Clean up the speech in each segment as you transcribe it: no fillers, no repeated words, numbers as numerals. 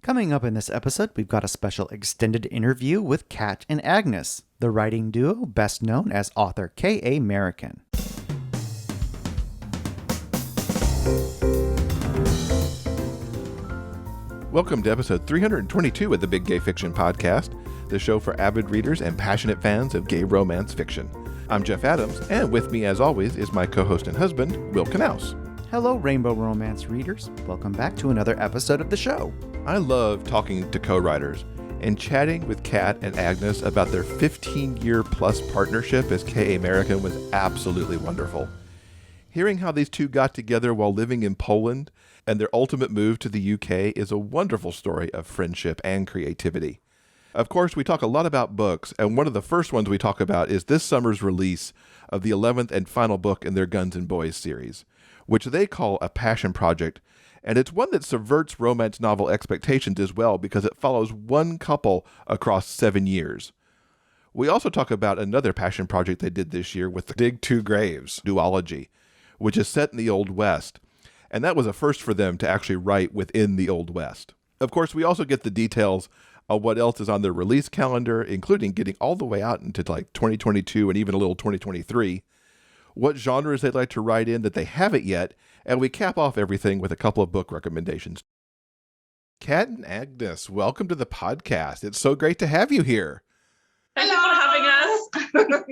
Coming up in this episode, we've got a special extended interview with Kat and Agnes, the writing duo best known as author K.A. Merikan. Welcome to episode 322 of the Big Gay Fiction Podcast, the show for avid readers and passionate fans of gay romance fiction. I'm Jeff Adams, and with me, as always, is my co-host and husband, Will Knaus. Hello, Rainbow Romance readers. Welcome back to another episode of the show. I love talking to co-writers and chatting with Kat and Agnes about their 15-year-plus partnership as K.A. Merikan was absolutely wonderful. Hearing how these two got together while living in Poland and their ultimate move to the UK is a wonderful story of friendship and creativity. Of course, we talk a lot about books, and one of the first ones we talk about is this summer's release of the 11th and final book in their Guns and Boys series, which they call a passion project, and it's one that subverts romance novel expectations as well because it follows one couple across 7 years. We also talk about another passion project they did this year with the Dig Two Graves duology, which is set in the Old West, and that was a first for them to actually write within the Old West. Of course, we also get the details of what else is on their release calendar, including getting all the way out into like 2022 and even a little 2023, what genres they'd like to write in that they haven't yet, and we cap off everything with a couple of book recommendations. Kat and Agnes, welcome to the podcast. It's so great to have you here. Thank you for having us.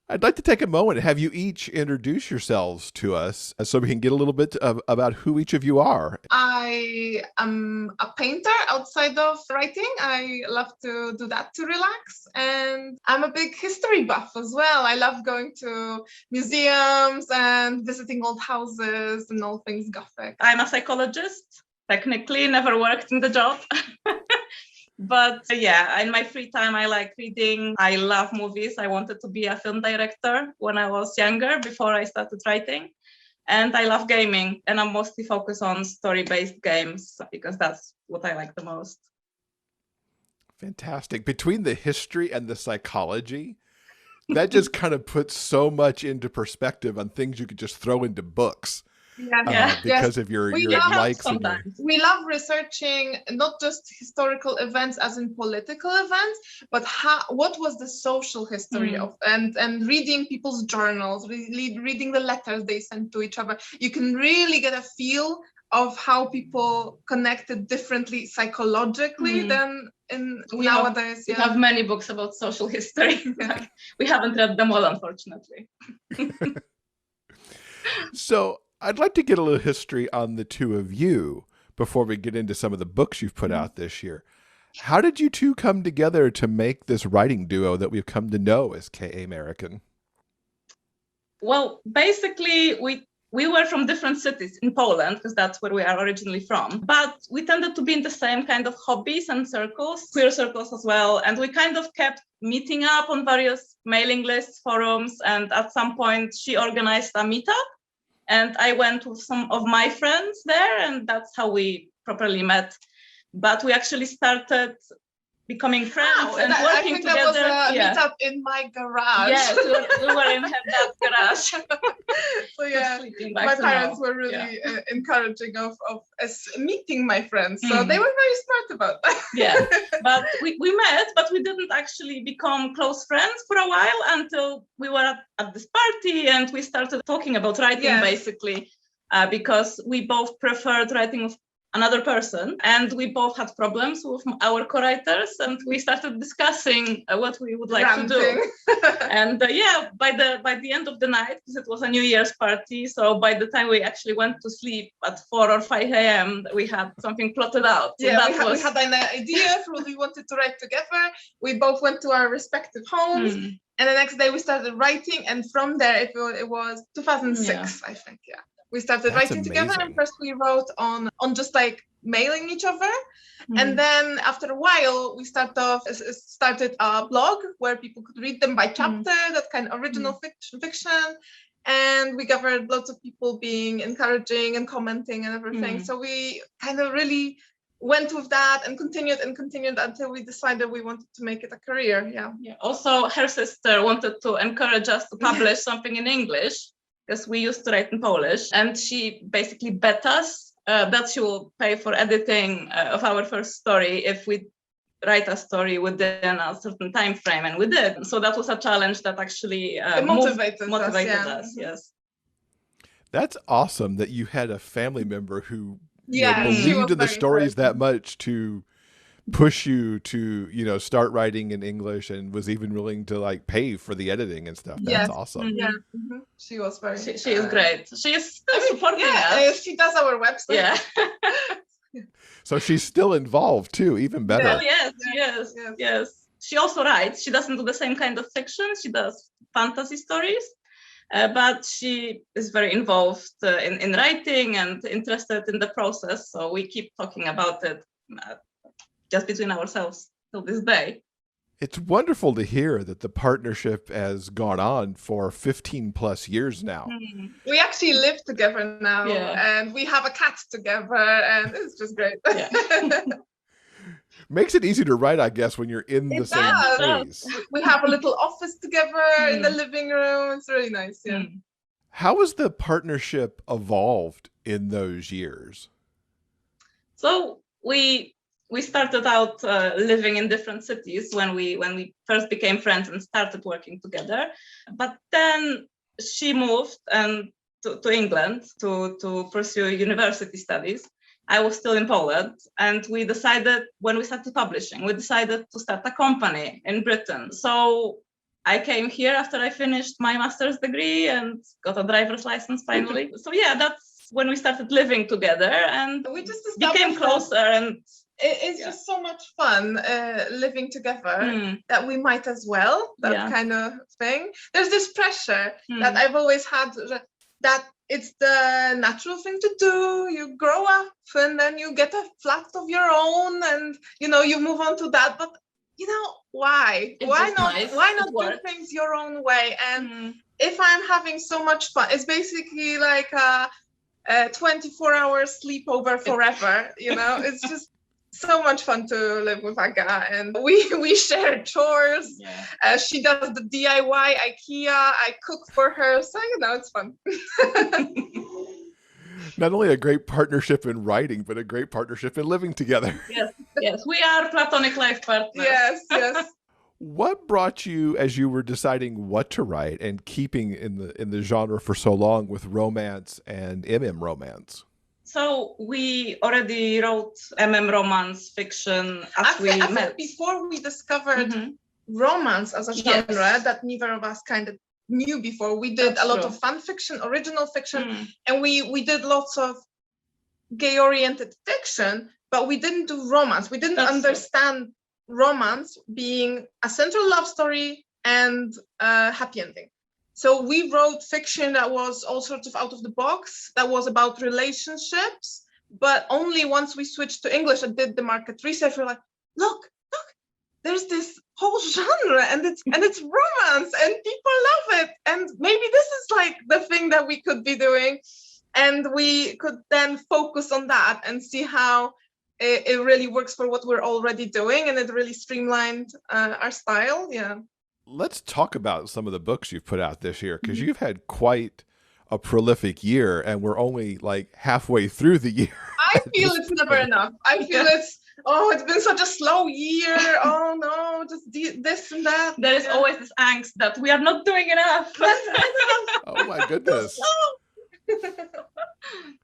I'd like to take a moment and have you each introduce yourselves to us so we can get a little bit about who each of you are. I am a painter outside of writing. I love to do that to relax. And I'm a big history buff as well. I love going to museums and visiting old houses and all things Gothic. I'm a psychologist. Technically, never worked in the job. But yeah, in my free time, I like reading. I love movies. I wanted to be a film director when I was younger, before I started writing. And I love gaming. And I'm mostly focused on story-based games because that's what I like the most. Fantastic. Between the history and the psychology, that just kind of puts so much into perspective on things you could just throw into books. Because of your likes. We love researching not just historical events as in political events, but what was the social history of and reading people's journals, reading the letters they sent to each other. You can really get a feel of how people connected differently psychologically than nowadays. We have many books about social history. We haven't read them all, unfortunately. So I'd like to get a little history on the two of you before we get into some of the books you've put out this year. How did you two come together to make this writing duo that we've come to know as K.A. Merikan? Well, basically, we were from different cities in Poland, because that's where we are originally from. But we tended to be in the same kind of hobbies and circles, queer circles as well. And we kind of kept meeting up on various mailing lists, forums. And at some point, she organized a meetup. And I went with some of my friends there, and that's how we properly met. But we actually started becoming friends and working together. I think that was a meetup in my garage. Yes, we were in that garage. So yeah, my parents were really encouraging of us meeting my friends. So they were very smart about that. Yeah, but we met, but we didn't actually become close friends for a while until we were at this party and we started talking about writing, basically, because we both preferred writing with another person, and we both had problems with our co-writers, and we started discussing what we would like to do. And by the end of the night, because it was a New Year's party, so by the time we actually went to sleep at 4 or 5 a.m., we had something plotted out. So we had an idea for what we wanted to write together. We both went to our respective homes, and the next day we started writing, and from there it was 2006, I think. Yeah. We started writing together, and first we wrote on just like mailing each other. And then after a while, we started a blog where people could read them by chapter, that kind of original fiction. And we gathered lots of people being encouraging and commenting and everything. So we kind of really went with that and continued until we decided we wanted to make it a career. Yeah. Also, her sister wanted to encourage us to publish something in English, because we used to write in Polish, and she basically bet us that she will pay for editing of our first story if we write a story within a certain time frame, and we did. So that was a challenge that actually motivated us. Yes. That's awesome that you had a family member who Yeah, believed in the stories that much to push you to start writing in English, and was even willing to like pay for the editing and stuff. That's awesome. Yeah, she was very. She is great. She is still supporting us. She does our website. Yeah. So she's still involved too, even better. Yes. She also writes. She doesn't do the same kind of fiction. She does fantasy stories, but she is very involved in writing and interested in the process. So we keep talking about it just between ourselves till this day. It's wonderful to hear that the partnership has gone on for 15 plus years now. We actually live together now, and we have a cat together, and it's just great. Makes it easy to write, I guess, when you're in the same place. We have a little office together in the living room. It's really nice. Yeah. How has the partnership evolved in those years? So we started out living in different cities when we first became friends and started working together. But then she moved to England to pursue university studies. I was still in Poland, and we decided, when we started publishing, we decided to start a company in Britain. So I came here after I finished my master's degree and got a driver's license finally. So that's when we started living together, and we just became closer. And it's just so much fun living together that we might as well, that kind of thing. There's this pressure that I've always had, that it's the natural thing to do. You grow up and then you get a flat of your own, and you move on to that. But why not do things your own way? And if I'm having so much fun, it's basically like a 24-hour sleepover forever. It's just so much fun to live with Saga, and we share chores. She does the DIY IKEA. I cook for her, so it's fun. Not only a great partnership in writing, but a great partnership in living together. Yes, we are platonic life partners. Yes. What brought you, as you were deciding what to write and keeping in the genre for so long, with romance and romance? So we already wrote romance fiction as we met. Before we discovered romance as a genre that neither of us kind of knew before, we did a lot of fan fiction, original fiction, and we did lots of gay-oriented fiction, but we didn't do romance. We didn't understand romance being a central love story and a happy ending. So we wrote fiction that was all sorts of out of the box, that was about relationships, but only once we switched to English and did the market research, we're like, look, there's this whole genre, and it's romance, and people love it, and maybe this is like the thing that we could be doing, and we could then focus on that and see how it really works for what we're already doing, and it really streamlined our style. Let's talk about some of the books you've put out this year, because you've had quite a prolific year, and we're only like halfway through the year. I feel it's never enough. I feel it's been such a slow year. Oh no, just this and that. There is always this angst that we are not doing enough. Oh my goodness.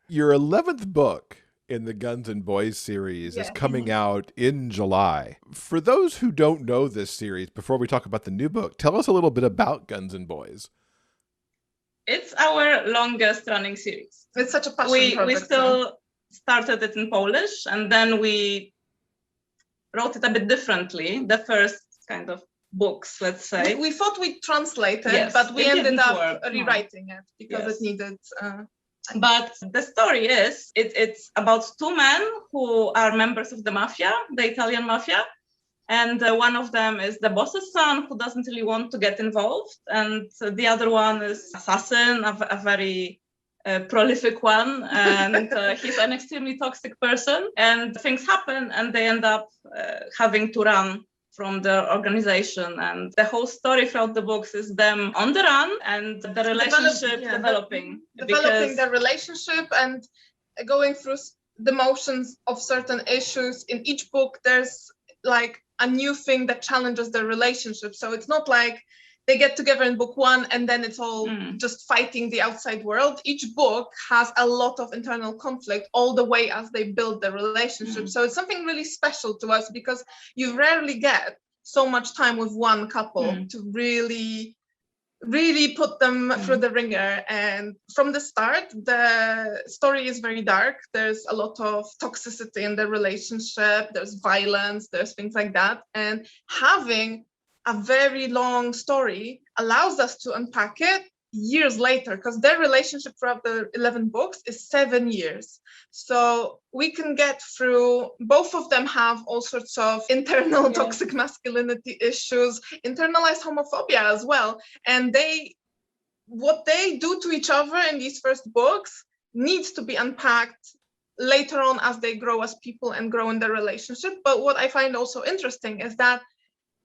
Your 11th book in the Guns and Boys series is coming out in July. For those who don't know this series, before we talk about the new book, tell us a little bit about Guns and Boys. It's our longest running series. It's such a passion project. We still started it in Polish, and then we wrote it a bit differently. The first kind of books, let's say. We thought we'd translate it, but we ended up rewriting it because it needed... But the story is, it's about two men who are members of the mafia, the Italian mafia. And one of them is the boss's son, who doesn't really want to get involved. And the other one is assassin, a very prolific one. And he's an extremely toxic person. And things happen, and they end up having to run from the organization. And the whole story throughout the books is them on the run and the relationship developing the relationship and going through the motions of certain issues. In each book, there's like a new thing that challenges their relationship. So it's not like they get together in book one and then it's all just fighting the outside world. Each book has a lot of internal conflict all the way as they build their relationship. So it's something really special to us because you rarely get so much time with one couple to really put them through the ringer. And from the start, the story is very dark. There's a lot of toxicity in the relationship. There's violence, there's things like that. And having a very long story allows us to unpack it years later, because their relationship throughout the 11 books is 7 years. So we can get through, both of them have all sorts of internal toxic masculinity issues, internalized homophobia as well. And what they do to each other in these first books needs to be unpacked later on as they grow as people and grow in their relationship. But what I find also interesting is that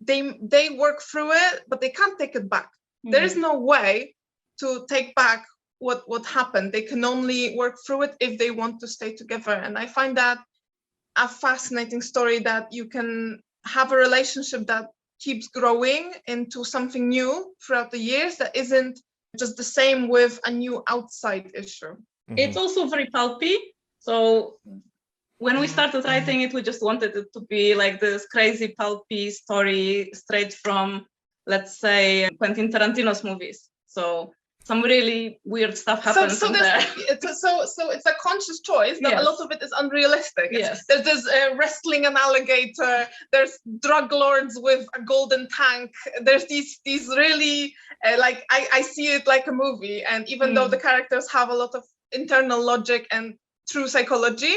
they work through it, but they can't take it back. There is no way to take back what happened. They can only work through it if they want to stay together. And I find that a fascinating story, that you can have a relationship that keeps growing into something new throughout the years, that isn't just the same with a new outside issue. It's also very pulpy. So when we started writing it, we just wanted it to be like this crazy pulpy story straight from, let's say, Quentin Tarantino's movies. So some really weird stuff happens in there. So it's a conscious choice that a lot of it is unrealistic. There's wrestling an alligator. There's drug lords with a golden tank. There's these really like I see it like a movie. And even though the characters have a lot of internal logic and true psychology,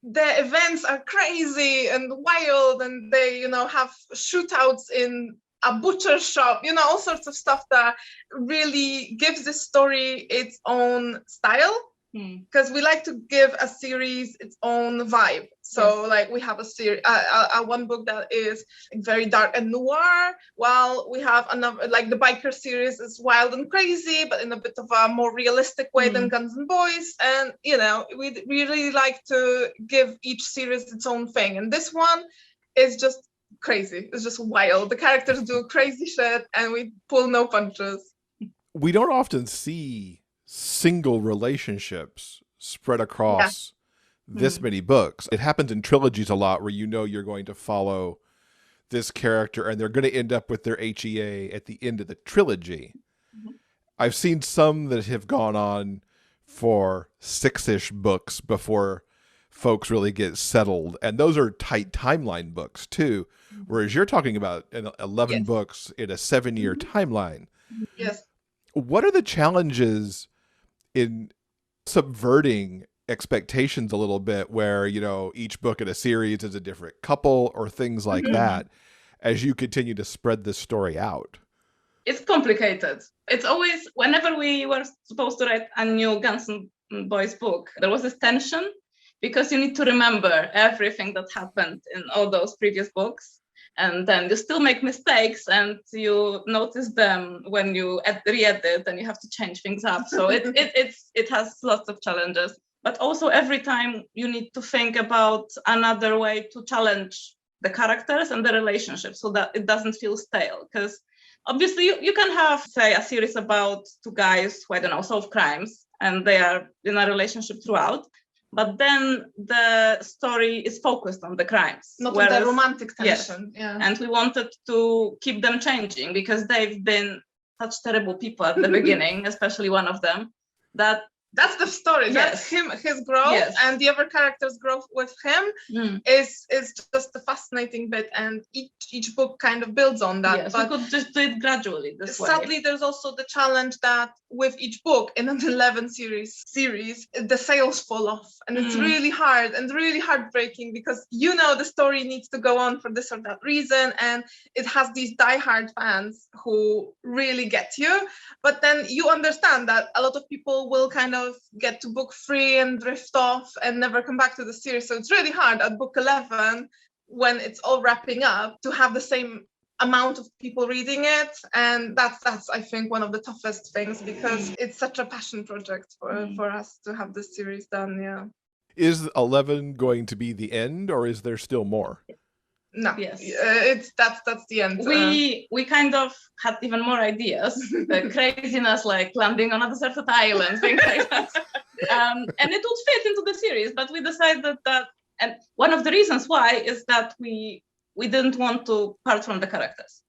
the events are crazy and wild, and they have shootouts in a butcher shop, all sorts of stuff that really gives this story its own style, because we like to give a series its own vibe. So like we have a series, one book that is very dark and noir, while we have another, like the biker series is wild and crazy, but in a bit of a more realistic way than Guns and Boys. And we really like to give each series its own thing. And this one is just crazy. It's just wild. The characters do crazy shit and we pull no punches. We don't often see single relationships spread across this many books. It happens in trilogies a lot, where you're going to follow this character and they're going to end up with their HEA at the end of the trilogy. I've seen some that have gone on for 6-ish books before folks really get settled, and those are tight timeline books too, whereas you're talking about 11 books in a 7-year timeline. What are the challenges in subverting expectations a little bit, where each book in a series is a different couple or things like that, as you continue to spread this story out? It's complicated. It's always, whenever we were supposed to write a new Guns and Boys book, there was this tension, because you need to remember everything that happened in all those previous books. And then you still make mistakes, and you notice them when you re-edit, and you have to change things up. So it has lots of challenges. But also every time you need to think about another way to challenge the characters and the relationships, so that it doesn't feel stale. Because obviously you can have, say, a series about two guys who, solve crimes, and they are in a relationship throughout. But then the story is focused on the crimes. Not on the romantic tension. And we wanted to keep them changing, because they've been such terrible people at the beginning, especially one of them, that's the story. That's him, his growth, and the other characters' growth with him is just a fascinating bit, and each book kind of builds on that. Yes, but we could just do it gradually this way. Sadly, there's also the challenge that with each book in an 11 series, the sales fall off, and it's really hard and really heartbreaking, because the story needs to go on for this or that reason, and it has these diehard fans who really get you. But then you understand that a lot of people will kind of get to book 3 and drift off and never come back to the series. So it's really hard at book 11, when it's all wrapping up, to have the same amount of people reading it. And that's I think one of the toughest things, because it's such a passion project for us to have this series done. Is 11 going to be the end, or is there still more? No, yes, that's the end. We kind of had even more ideas, craziness like landing on a deserted island, things like that, and it would fit into the series. But we decided that, and one of the reasons why is that we didn't want to part from the characters.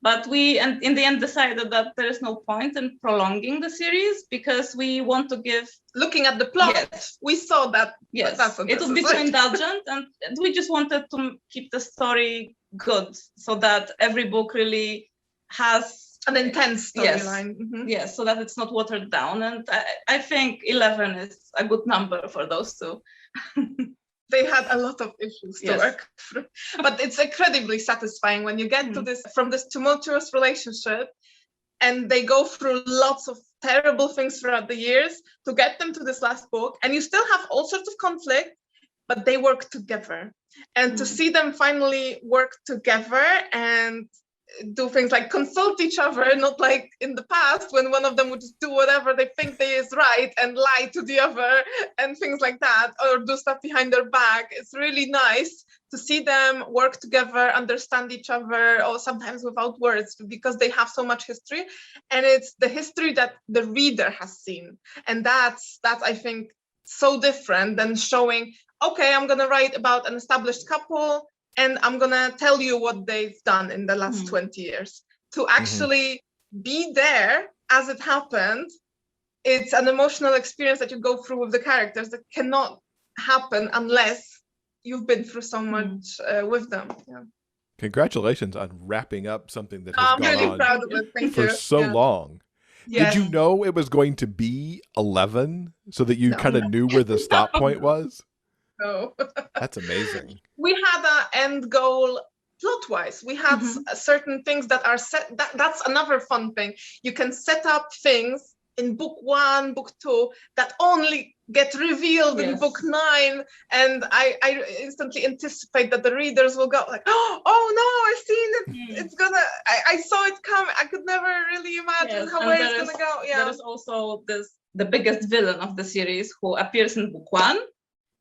But and in the end decided that there is no point in prolonging the series because we want to give. Looking at the plot, yes, we saw that. Yes, it would be too indulgent, and we just wanted to keep the story good so that every book really has an intense storyline. Yes, yes, so that it's not watered down. And I think 11 is a good number for those two. They had a lot of issues to work through, but it's incredibly satisfying when you get to this from this tumultuous relationship, and they go through lots of terrible things throughout the years to get them to this last book, and you still have all sorts of conflict, but they work together, and to see them finally work together and do things like consult each other, not like in the past when one of them would just do whatever they think they is right and lie to the other and things like that, or do stuff behind their back. It's really nice to see them work together, understand each other, or sometimes without words, because they have so much history, and it's the history that the reader has seen, and that's I think so different than showing, okay, I'm gonna write about an established couple and I'm going to tell you what they've done in the last 20 years. To actually be there as it happened, it's an emotional experience that you go through with the characters that cannot happen unless you've been through so much with them. Yeah. Congratulations on wrapping up something that has I'm gone really on proud of it. Thank for you. so long. Yes. Did you know it was going to be 11 so that you kind of knew where the stop point was? No. That's amazing. We had an end goal plot-wise. We had certain things that are set. That's another fun thing. You can set up things in book 1, book 2 that only get revealed in book 9, and I instantly anticipate that the readers will go like, oh no, I've seen it. It's gonna. I saw it come. I could never really imagine where it's gonna go. Yeah. There is also the biggest villain of the series who appears in book 1.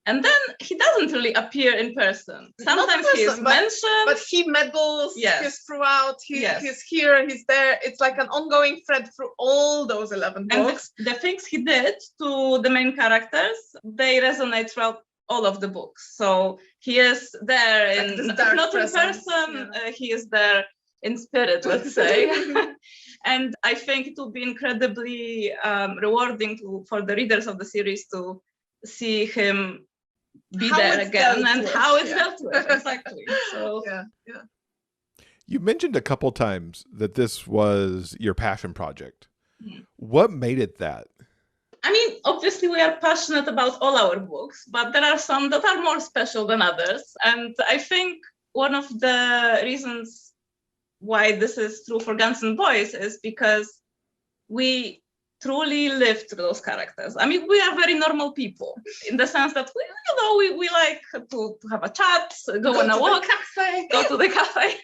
And then he doesn't really appear in person. Sometimes he is mentioned. But he meddles, he's throughout, he's here, he's there. It's like an ongoing thread through all those 11 books. And the things he did to the main characters, they resonate throughout all of the books. So he is there, like not in person, he is there in spirit, let's say. And I think it will be incredibly rewarding for the readers of the series to see him be there again and how it's dealt with. Exactly. So you mentioned a couple times that this was your passion project. What made it that? I mean, obviously we are passionate about all our books, but there are some that are more special than others. And I think one of the reasons why this is true for Guns and Boys is because we truly live through those characters. I mean, we are very normal people in the sense that we like to have a chat, go on a walk, go to the cafe,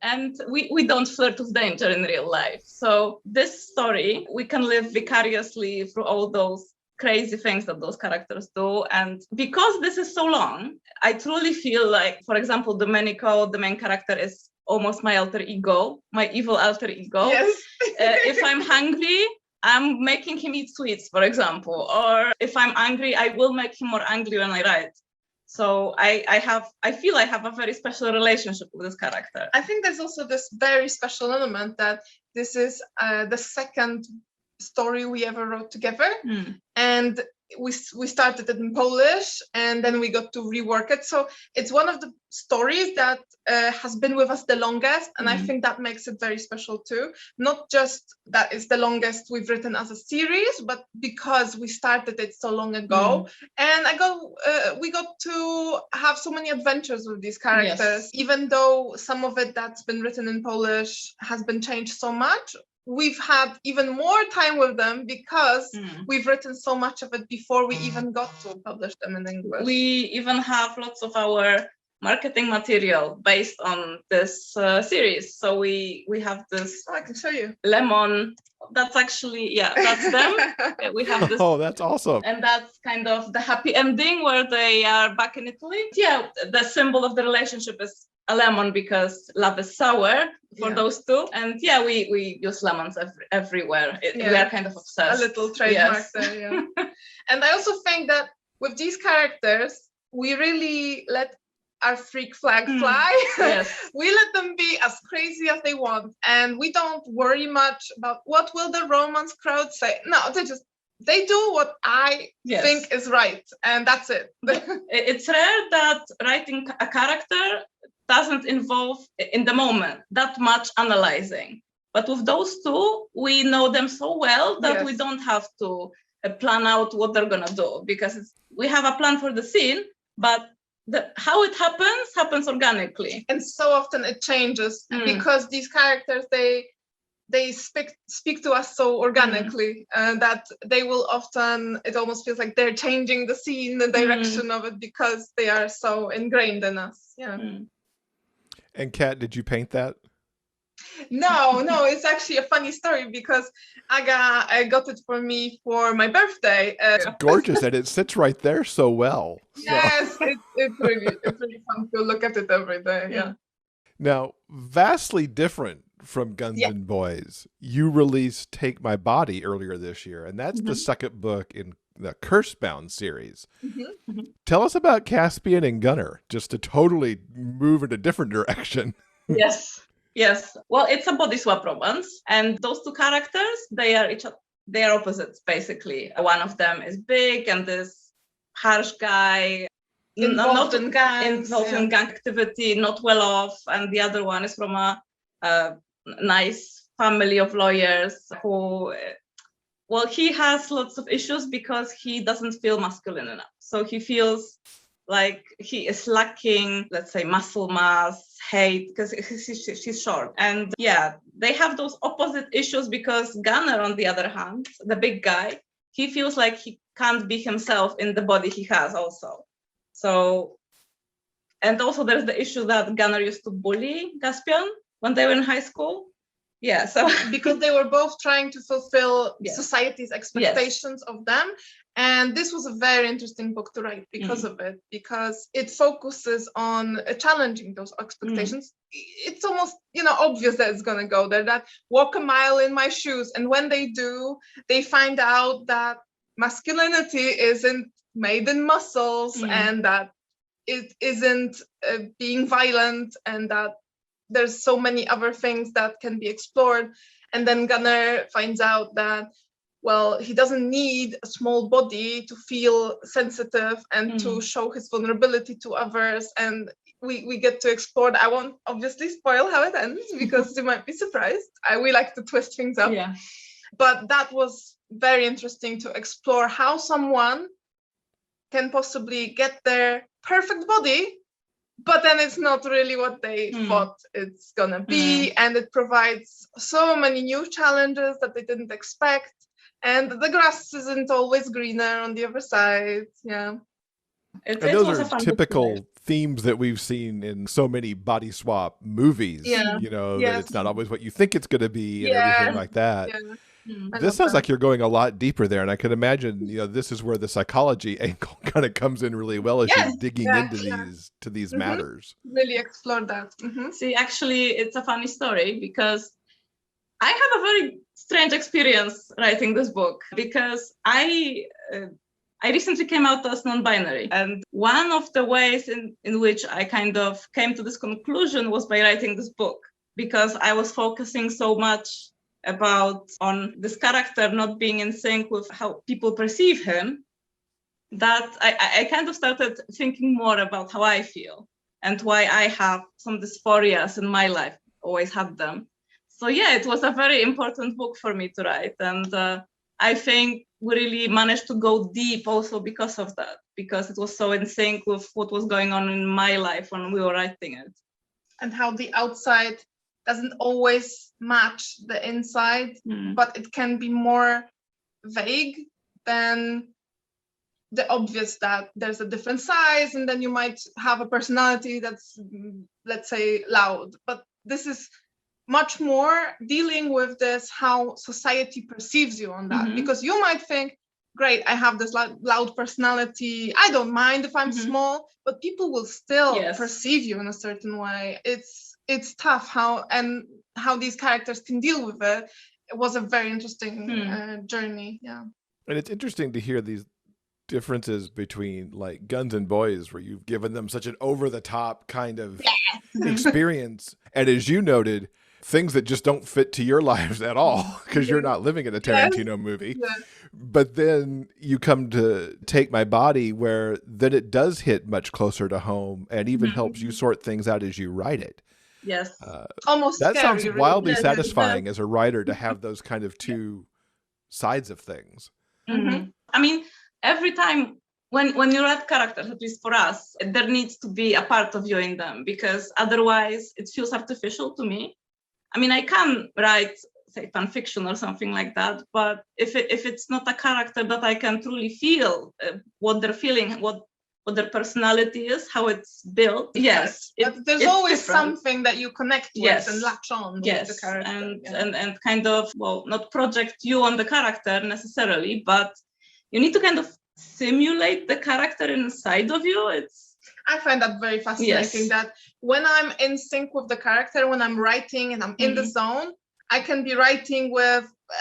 and we don't flirt with danger in real life. So this story, we can live vicariously through all those crazy things that those characters do. And because this is so long, I truly feel like, for example, Domenico, the main character, is almost my alter ego, my evil alter ego. Yes. If I'm hungry, I'm making him eat sweets, for example, or if I'm angry, I will make him more angry when I write. So I feel I have a very special relationship with this character. I think there's also this very special element that this is the second story we ever wrote together, and we started it in Polish, and then we got to rework it. So it's one of the stories that has been with us the longest, and I think that makes it very special too. Not just that it's the longest we've written as a series, but because we started it so long ago, and we got to have so many adventures with these characters. Even though some of it that's been written in Polish has been changed so much, we've had even more time with them because we've written so much of it before we even got to publish them in English. We even have lots of our marketing material based on this series. So we have this. I can show you. Lemon. That's actually, that's them. We have this. Oh, that's awesome. And that's kind of the happy ending where they are back in Italy. Yeah, the symbol of the relationship is a lemon because love is sour for those two. And we use lemons everywhere. We are kind of obsessed. A little trademark there, yeah. And I also think that with these characters, we really let our freak flag fly. Yes. We let them be as crazy as they want, and we don't worry much about what will the romance crowd say. No, they do what I think is right, and that's it. It's rare that writing a character doesn't involve in the moment that much analyzing. But with those two, we know them so well that we don't have to plan out what they're gonna do, because we have a plan for the scene, but how it happens organically. And so often it changes because these characters, they speak to us so organically that they will often, it almost feels like they're changing the scene, the direction of it, because they are so ingrained in us. Yeah. And Kat, did you paint that? No, it's actually a funny story because Aga got it for me for my birthday. It's gorgeous, and it sits right there so well. Yes, it's really fun to look at it every day. Yeah. Now, vastly different from Guns and Boys, you released Take My Body earlier this year, and that's the second book in the Cursebound series. Tell us about Caspian and Gunnar, just to totally move in a different direction. Yes. Well, it's a body swap romance, and those two characters, they are opposites basically. One of them is big and this harsh guy, involved in gang activity, not well off, and the other one is from a nice family of lawyers who, well, he has lots of issues because he doesn't feel masculine enough. So he feels like he is lacking, let's say, muscle mass, height, because she's short. And they have those opposite issues because Gunnar, on the other hand, the big guy, he feels like he can't be himself in the body he has also. So, and also there's the issue that Gunnar used to bully Caspian when they were in high school. Yeah, so because they were both trying to fulfill society's expectations of them. And this was a very interesting book to write because of it, because it focuses on challenging those expectations. It's almost, obvious that it's going to go there, that walk a mile in my shoes. And when they do, they find out that masculinity isn't made in muscles and that it isn't being violent, and that there's so many other things that can be explored. And then Gunnar finds out that, well, he doesn't need a small body to feel sensitive and to show his vulnerability to others. And we get to explore that. I won't obviously spoil how it ends because you might be surprised. We like to twist things up. Yeah. But that was very interesting to explore how someone can possibly get their perfect body, but then it's not really what they thought it's gonna be. And it provides so many new challenges that they didn't expect. And the grass isn't always greener on the other side. Yeah. And those are typical themes that we've seen in so many body swap movies, that it's not always what you think it's going to be and everything like that. Yeah. This sounds like you're going a lot deeper there. And I can imagine, this is where the psychology angle kind of comes in really well as you're digging into these matters. Really explore that. See, actually, it's a funny story because I have a very strange experience writing this book because I recently came out as non-binary. And one of the ways in which I kind of came to this conclusion was by writing this book, because I was focusing so much on this character not being in sync with how people perceive him, that I kind of started thinking more about how I feel and why I have some dysphorias in my life, always had them. So it was a very important book for me to write. And I think we really managed to go deep also because of that, because it was so in sync with what was going on in my life when we were writing it. And how the outside doesn't always match the inside, but it can be more vague than the obvious that there's a different size, and then you might have a personality that's, let's say, loud. But this is much more dealing with this, how society perceives you on that. Because you might think, great, I have this loud personality, I don't mind if I'm small, but people will still perceive you in a certain way. It's tough how these characters can deal with it. It was a very interesting journey. Yeah. And it's interesting to hear these differences between like Guns and Boys, where you've given them such an over-the-top kind of experience, and as you noted, things that just don't fit to your lives at all because you're not living in a Tarantino movie. But then you come to Take My Body, where then it does hit much closer to home and even helps you sort things out as you write it. Yes. Almost that scary, sounds wildly really. satisfying as a writer to have those kind of two sides of things. I mean, every time when you write characters, at least for us, there needs to be a part of you in them, because otherwise it feels artificial to me. I mean, I can write, say, fan fiction or something like that, but if it's not a character that I can truly feel what they're feeling, what their personality is, how it's built. Yes, but there's always something that you connect with and latch on with the character. And kind of, well, not project you on the character necessarily, but you need to kind of simulate the character inside of you. I find that very fascinating, that when I'm in sync with the character, when I'm writing and I'm in the zone, I can be writing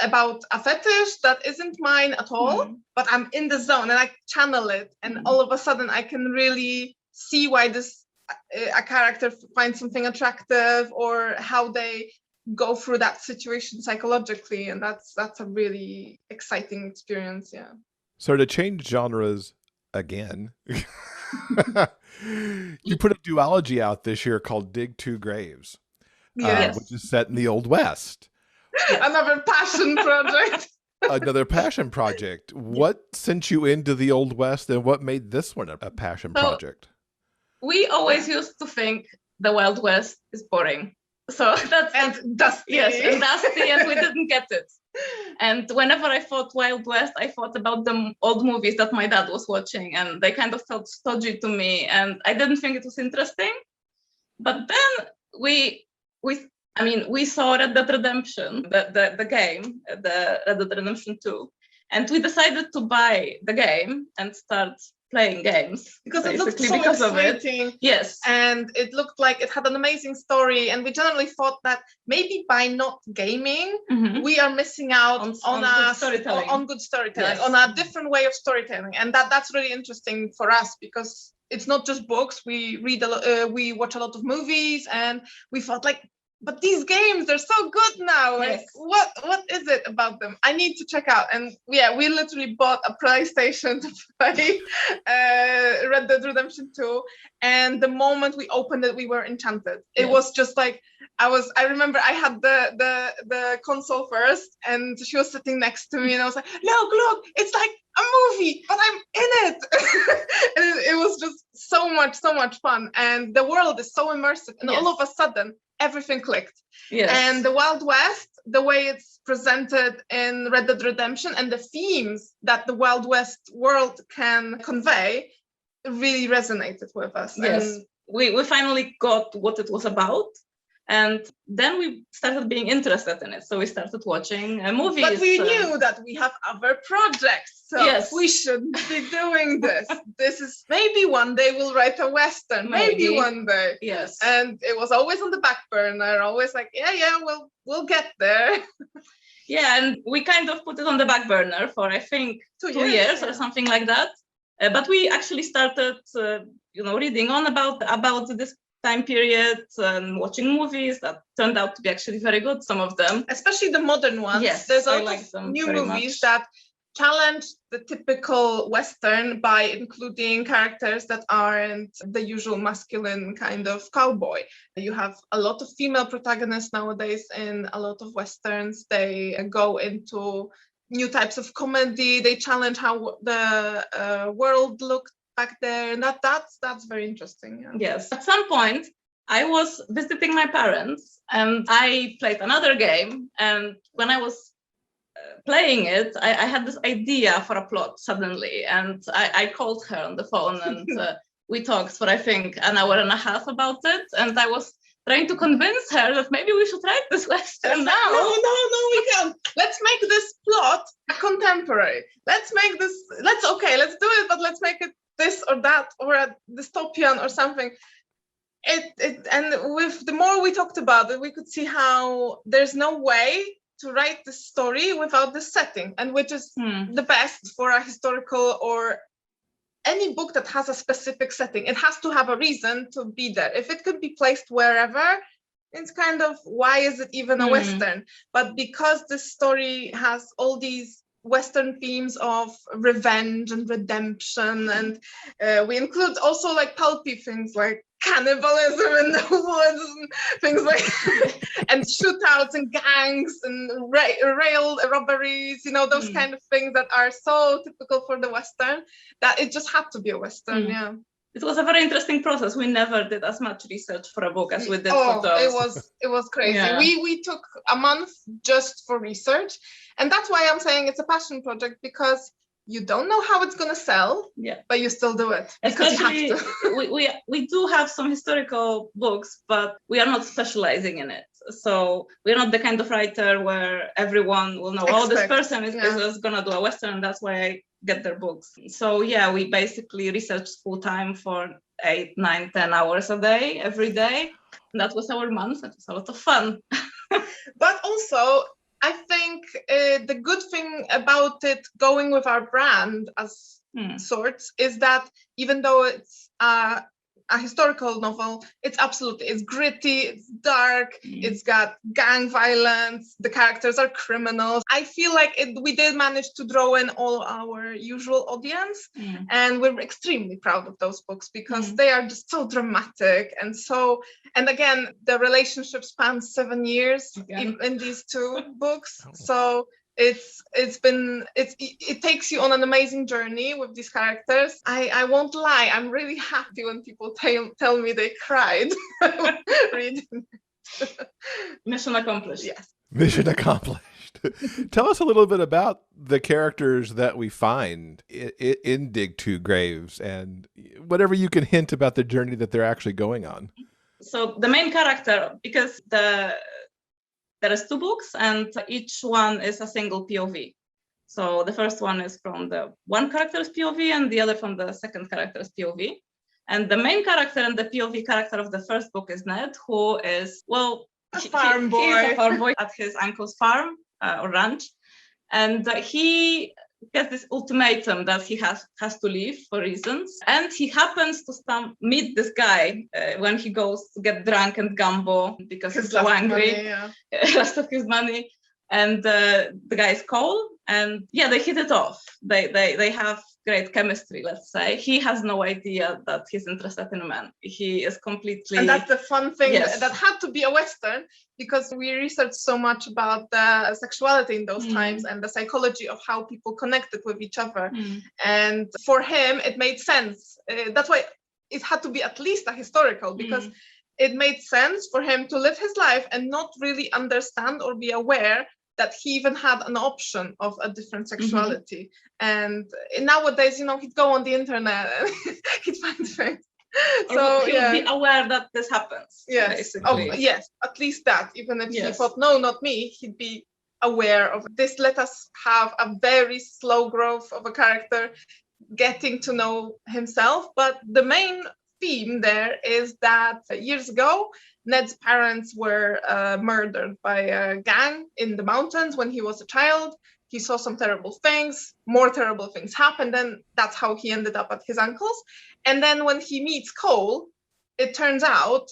about a fetish that isn't mine at all, but I'm in the zone and I channel it, and all of a sudden I can really see why a character finds something attractive, or how they go through that situation psychologically, and that's a really exciting experience. Yeah. So to change genres again, you put a duology out this year called Dig Two Graves, which is set in the Old West. Another passion project. Another passion project. What sent you into the Old West, and what made this one a passion project? We always used to think the Wild West is boring. So that's and dusty. Yes, and dusty, and we didn't get it. And whenever I thought Wild West, I thought about the old movies that my dad was watching, and they kind of felt stodgy to me, and I didn't think it was interesting. But then we saw Red Dead Redemption, the game, the Red Dead Redemption 2, and we decided to buy the game and start playing games because it looked so exciting. Yes, and it looked like it had an amazing story, and we generally thought that maybe by not gaming we are missing out on good storytelling, on a different way of storytelling, and that's really interesting for us, because it's not just books. We read we watch a lot of movies, and we felt like, but these games, they're so good now. Like, what is it about them? I need to check out. And we literally bought a PlayStation to play Red Dead Redemption 2. And the moment we opened it, we were enchanted. It was just like, I remember I had the console first, and she was sitting next to me, and I was like, look, it's like a movie, but I'm in it. And it was just so much fun. And the world is so immersive. And all of a sudden, everything clicked. And the Wild West, the way it's presented in Red Dead Redemption, and the themes that the Wild West world can convey really resonated with us. And we finally got what it was about. And then we started being interested in it. So we started watching movies. But we knew that we have other projects. So we shouldn't be doing this. This is, maybe one day we'll write a Western. Maybe one day. Yes. And it was always on the back burner. Always like, we'll get there. And we kind of put it on the back burner for, I think, 2 years or something like that. But we actually started, reading on about this time period and watching movies that turned out to be actually very good, some of them. Especially the modern ones. Yes, there's a lot of new movies that challenge the typical Western by including characters that aren't the usual masculine kind of cowboy. You have a lot of female protagonists nowadays in a lot of Westerns. They go into new types of comedy. They challenge how the world looked back there, and that's very interesting. Yes, at some point I was visiting my parents and I played another game, and when I was playing it, I had this idea for a plot suddenly, and I called her on the phone, and we talked for, I think, an hour and a half about it, and I was trying to convince her that maybe we should write this Western now. No, we can't. Let's make this plot contemporary. Let's do it, but let's make it this or that, or a dystopian or something. And with the more we talked about it, we could see how there's no way to write the story without the setting, and which is the best for a historical or any book that has a specific setting. It has to have a reason to be there. If it could be placed wherever, it's kind of, why is it even a Western? But because this story has all these Western themes of revenge and redemption, and we include also like pulpy things like cannibalism in the woods and things like and shootouts and gangs and rail robberies, those kind of things that are so typical for the Western, that it just had to be a Western. Yeah, it was a very interesting process. We never did as much research for a book as we did for those. It was crazy. Yeah. We took a month just for research, and that's why I'm saying it's a passion project, because you don't know how it's going to sell, but you still do it. Especially, you have to. we do have some historical books, but we are not specializing in it. So we're not the kind of writer where everyone will know, this person is going to do a Western, and that's why I get their books. So we basically researched full time for 8, 9, 10 hours a day, every day. And that was our month. It was a lot of fun. But also, I think the good thing about it going with our brand as sorts is that even though it's a historical novel, it's gritty, it's dark, it's got gang violence, the characters are criminals. I feel like we did manage to draw in all our usual audience, and we're extremely proud of those books because they are just so dramatic and again, the relationship spans 7 years in these 2 books. So it takes you on an amazing journey with these characters. I won't lie, I'm really happy when people tell me they cried reading. Mission accomplished. Yes. Mission accomplished. Tell us a little bit about the characters that we find in Dig Two Graves, and whatever you can hint about the journey that they're actually going on. So the main character, because there is 2 books, and each one is a single POV. So the first one is from the one character's POV, and the other from the second character's POV. And the main character and the POV character of the first book is Ned, who is, a farm boy. He is a farm boy at his uncle's farm or ranch. And he gets this ultimatum that he has to leave for reasons. And he happens to meet this guy when he goes to get drunk and gamble because he's so angry. Last of his money. And the guy is Cole. And they hit it off. They have great chemistry, let's say. He has no idea that he's interested in men. He is completely... And that's the fun thing that had to be a Western, because we researched so much about the sexuality in those times and the psychology of how people connected with each other. And for him, it made sense. That's why it had to be at least a historical, because it made sense for him to live his life and not really understand or be aware that he even had an option of a different sexuality. And nowadays, he'd go on the internet and he'd find things. So he'll be aware that this happens. Yes. Basically. Yes, at least that. Even if he thought, no, not me, he'd be aware of this. Let us have a very slow growth of a character getting to know himself. But the main theme there is that years ago, Ned's parents were murdered by a gang in the mountains when he was a child. He saw some terrible things, more terrible things happened, and that's how he ended up at his uncle's. And then when he meets Cole, it turns out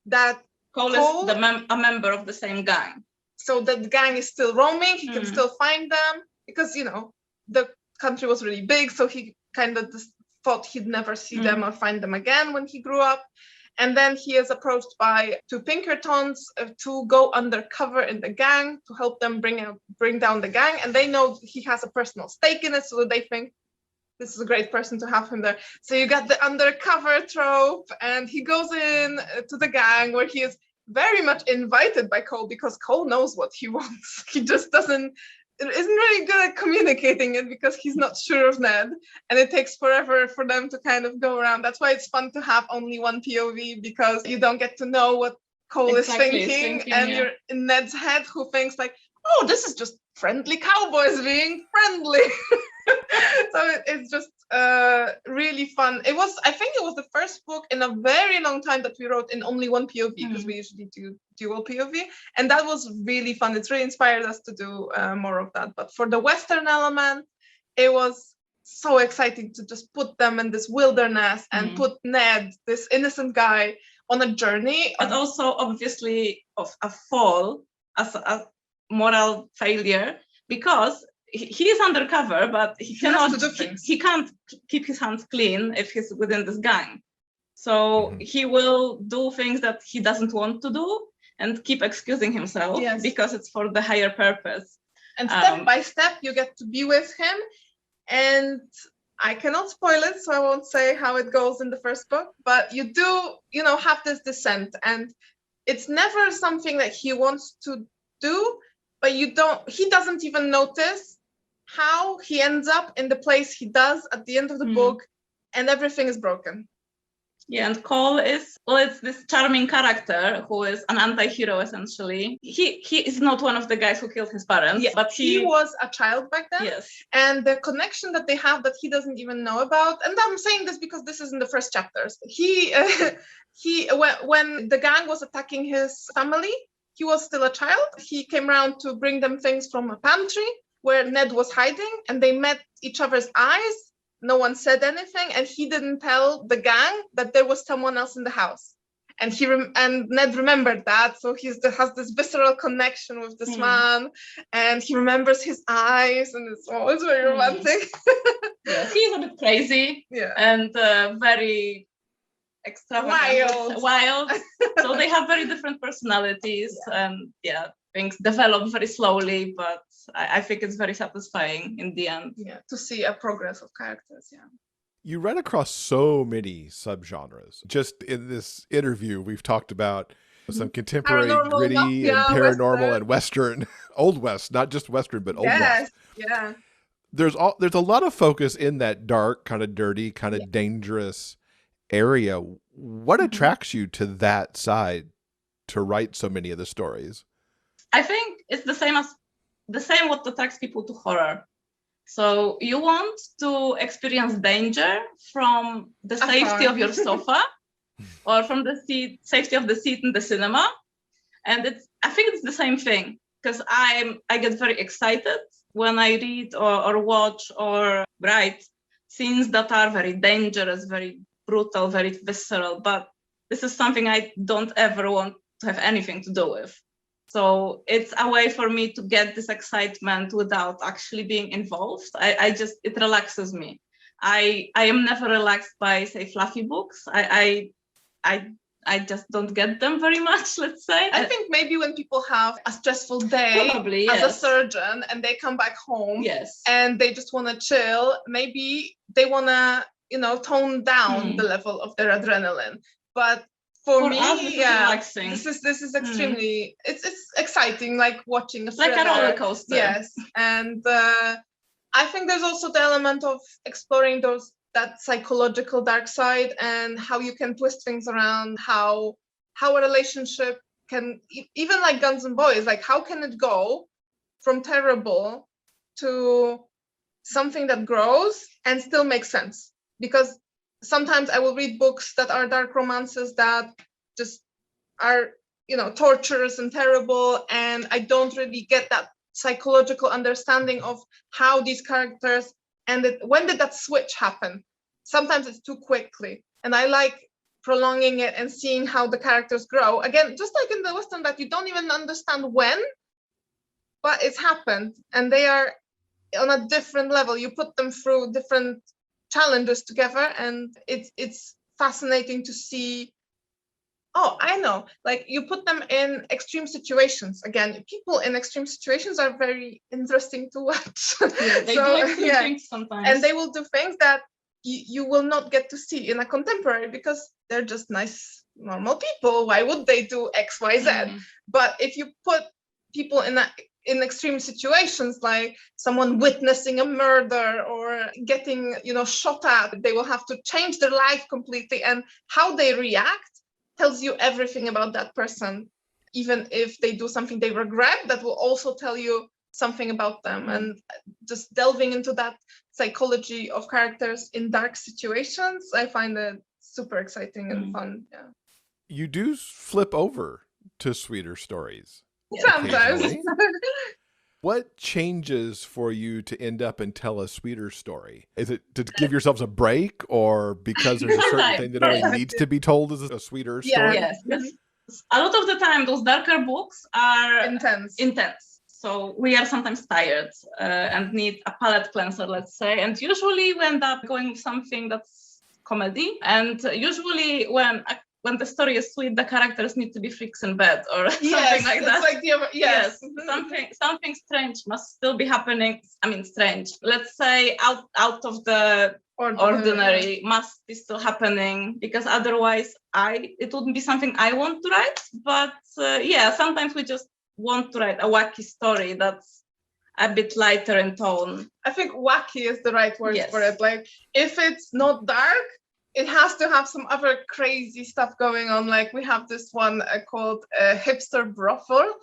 that Cole is a member of the same gang. So that the gang is still roaming, he can still find them, because, the country was really big, so he kind of just thought he'd never see them or find them again when he grew up. And then he is approached by 2 Pinkertons to go undercover in the gang to help them bring down the gang. And they know he has a personal stake in it, so they think this is a great person to have him there. So you got the undercover trope, and he goes in to the gang where he is very much invited by Cole, because Cole knows what he wants. He just doesn't isn't really good at communicating it because he's not sure of Ned, and it takes forever for them to kind of go around. That's why it's fun to have only one POV, because you don't get to know what Cole is thinking, and you're in Ned's head, who thinks like, oh, this is just friendly cowboys being friendly. So it's just really fun. I think it was the first book in a very long time that we wrote in only one POV, because we usually do dual POV, and that was really fun. It's really inspired us to do more of that. But for the Western element, it was so exciting to just put them in this wilderness and put Ned, this innocent guy, on a journey. But also obviously of a fall as a moral failure, because he is undercover, but he can't keep his hands clean if he's within this gang. So he will do things that he doesn't want to do and keep excusing himself because it's for the higher purpose. And step by step, you get to be with him. And I cannot spoil it, so I won't say how it goes in the first book, but you do, have this descent, and it's never something that he wants to do, but he doesn't even notice how he ends up in the place he does at the end of the book, and everything is broken. Yeah, and Cole it's this charming character who is an anti-hero, essentially. He is not one of the guys who killed his parents, but he was a child back then. Yes. And the connection that they have that he doesn't even know about, and I'm saying this because this is in the first chapters. When the gang was attacking his family, he was still a child. He came around to bring them things from a pantry where Ned was hiding, and they met each other's eyes. No one said anything, and he didn't tell the gang that there was someone else in the house. And and Ned remembered that, so he has this visceral connection with this man, and he remembers his eyes, and it's very romantic. Yes, he's a bit crazy, and very extravagant, wild. So they have very different personalities, and things develop very slowly, but I think it's very satisfying in the end. Yeah, to see a progress of characters. Yeah. You run across so many subgenres. Just in this interview, we've talked about some contemporary, gritty, and paranormal, and Western, Old West, not just Western, but Old West. Yeah. There's a lot of focus in that dark, kind of dirty, kind of dangerous area. What attracts you to that side to write so many of the stories? I think it's the same what attracts people to horror. So you want to experience danger from the safety of your sofa or from the safety of the seat in the cinema. And I think it's the same thing, because I get very excited when I read or watch or write scenes that are very dangerous, very brutal, very visceral. But this is something I don't ever want to have anything to do with. So it's a way for me to get this excitement without actually being involved. It relaxes me. I am never relaxed by, say, fluffy books. I just don't get them very much, let's say. I think maybe when people have a stressful day as a surgeon and they come back home and they just want to chill, maybe they want to, tone down the level of their adrenaline. But for me, this is extremely it's exciting, like watching a thriller. Like a roller coaster. Yes, and I think there's also the element of exploring that psychological dark side, and how you can twist things around, how a relationship can, even like Guns and Boys, like how can it go from terrible to something that grows and still makes sense? Because sometimes I will read books that are dark romances that just are, torturous and terrible, and I don't really get that psychological understanding of how these characters ended. When did that switch happen? Sometimes it's too quickly, and I like prolonging it and seeing how the characters grow. Again, just like in the Western, that you don't even understand when, but it's happened, and they are on a different level. You put them through different challenges together, and it's fascinating to see. I know, like you put them in extreme situations. Again, people in extreme situations are very interesting to watch. They do things sometimes, and they will do things that you will not get to see in a contemporary, because they're just nice, normal people. Why would they do X, Y, Z? But if you put people in an in extreme situations, like someone witnessing a murder or getting, shot at, they will have to change their life completely. And how they react tells you everything about that person. Even if they do something they regret, that will also tell you something about them. And just delving into that psychology of characters in dark situations, I find it super exciting and fun. Yeah. You do flip over to sweeter stories. Sometimes. What changes for you to end up and tell a sweeter story? Is it to give yourselves a break, or because there's a certain thing that only needs to be told as a sweeter story? Yes. A lot of the time, those darker books are intense. So we are sometimes tired and need a palate cleanser, let's say. And usually we end up going with something that's comedy. And usually when the story is sweet, the characters need to be freaks in bed or something like that. Yes. Something strange must still be happening. I mean, strange. Let's say out of the ordinary must be still happening, because otherwise it wouldn't be something I want to write. But sometimes we just want to write a wacky story that's a bit lighter in tone. I think wacky is the right word for it. Like, if it's not dark, it has to have some other crazy stuff going on. Like, we have this one called Hipster Brothel,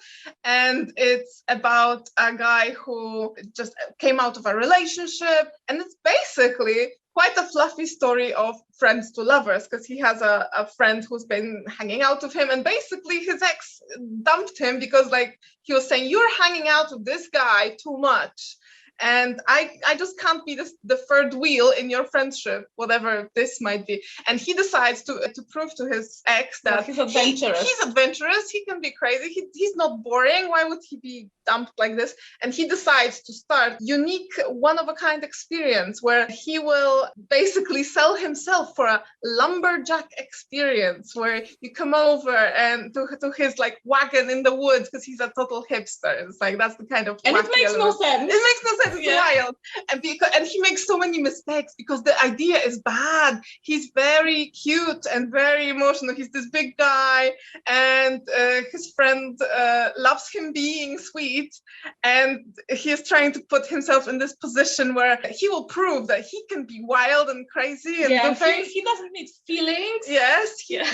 and it's about a guy who just came out of a relationship, and it's basically quite a fluffy story of friends to lovers, because he has a friend who's been hanging out with him, and basically his ex dumped him because, like, he was saying, you're hanging out with this guy too much, and I just can't be the third wheel in your friendship, whatever this might be. And he decides to prove to his ex that he's adventurous. He's adventurous. He can be crazy. He's not boring. Why would he be dumped like this? And he decides to start unique, one-of-a-kind experience where he will basically sell himself for a lumberjack experience, where you come over and to his like wagon in the woods, because he's a total hipster. It's like, that's the kind of and it makes no sense. It makes no sense. It's wild. And he makes so many mistakes because the idea is bad. He's very cute and very emotional. He's this big guy, and his friend loves him being sweet, and he is trying to put himself in this position where he will prove that he can be wild and crazy and do things. He doesn't need feelings. Yes. Yeah.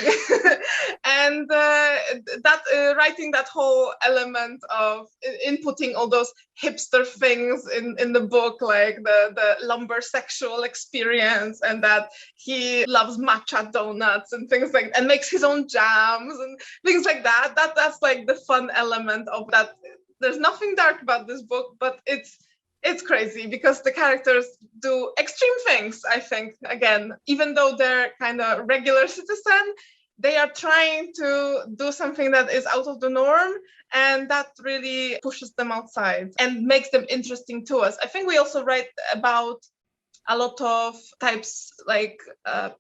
And writing that whole element of inputting all those hipster things in the book, like the lumber sexual experience, and that he loves matcha donuts and things like, and makes his own jams and things like that. That's like the fun element of that. There's nothing dark about this book, but it's crazy because the characters do extreme things. I think, again, even though they're kind of regular citizen, they are trying to do something that is out of the norm, and that really pushes them outside and makes them interesting to us. I think we also write about a lot of types like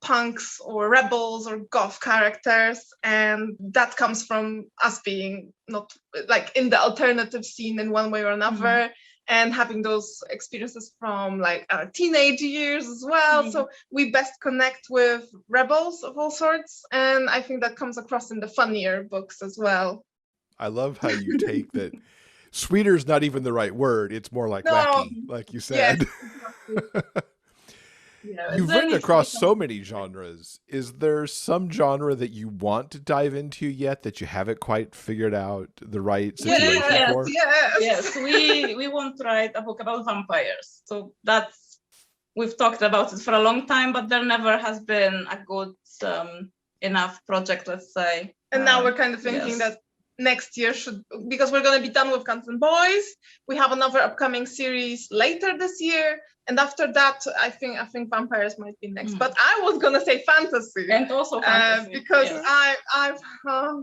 punks or rebels or goth characters, and that comes from us being not like in the alternative scene in one way or another, and having those experiences from like our teenage years as well. So we best connect with rebels of all sorts, and I think that comes across in the funnier books as well. I love how you take that. Sweeter is not even the right word. It's more like wacky, like you said. Yes, exactly. You've written across so many genres. Is there some genre that you want to dive into yet that you haven't quite figured out the right situation for? Yes. We want to write a book about vampires. So we've talked about it for a long time, but there never has been a good enough project, let's say. And now we're kind of thinking that next year because we're going to be done with Guns and Boys. We have another upcoming series later this year, and after that, I think vampires might be next. But I was going to say fantasy, and also fantasy, because